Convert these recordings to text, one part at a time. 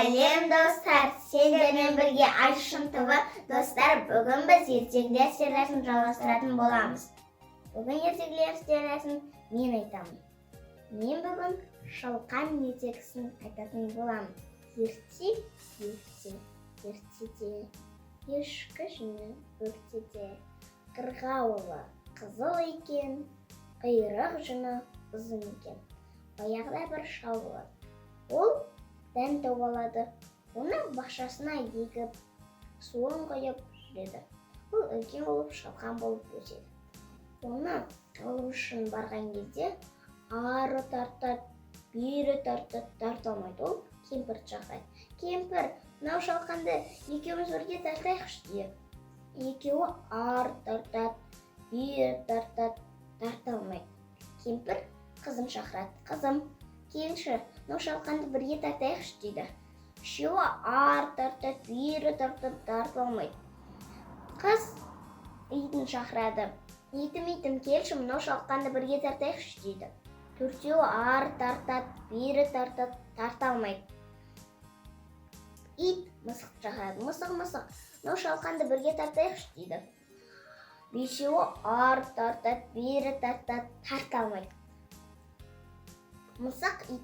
Сәлем достар, сендермен бірге Айшын ТВ достар, бүгін біз ертегілер сериясын жалғастыратын боламыз. Бүгін ертегілер сериясын мен айтамын. Мен бүгін шалқан ертегісін айтатын боламын. Ертеде, ешкі жүні өртеде, қырғауылы қызыл екен, құйрық жүні ұзын екен. Баяғыда бір шал болады. Ол дән тауып алады, оны бақшасына егіп, суын құйып жүреді. Ол үлкен болып шалқан болып өседі. Оны алу үшін барған кезде ары тартады, бері тартады, тарта алмайды. Ол кемпірді шақырады. Кемпір, мынау шалқанды екеуміз бірге тартайықшы дейді. Екеуі ары тартады, бері тартады, тарта алмайды. Кемпір қызын шақырады. Қызым, келші, мынау шалқанды бірге тартайықшы дейді. Үшеуі ары тартады, бері тартады, тарта алмайды. Қыз итін шақырады. Итім, келші, мынау шалқанды бірге тартайықшы дейді. Төртеуі ары тартады, бері тартады, тарта алмайды. Ит мысықты шақырады. Мысық, мынау шалқанды бірге тартайықшы дейді. Бесеуі ары тартады, бері тартады, тарта алмайды. Мысық ит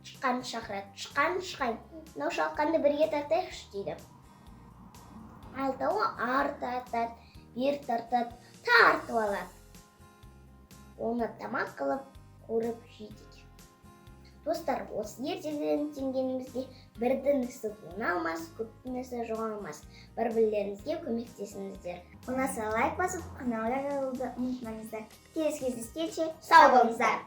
шыққан шақырады. Шыққан, мынау шалқанды бірге тартайықшы дейді. Алтауы ары тартады, бері тартады, тартып алады. Оны тамақ қылып, қуырып жейді. Достар, осы ертегіден түйгенімізде бірдің ісі оңалмас, көптің ісі жоғалмас. Бір-бірлеріңізге көмектесіңіздер. Ұнаса лайк басып, каналға жабылуды ұмытпаңыздар. Келесі кездескенше сау болыңыздар.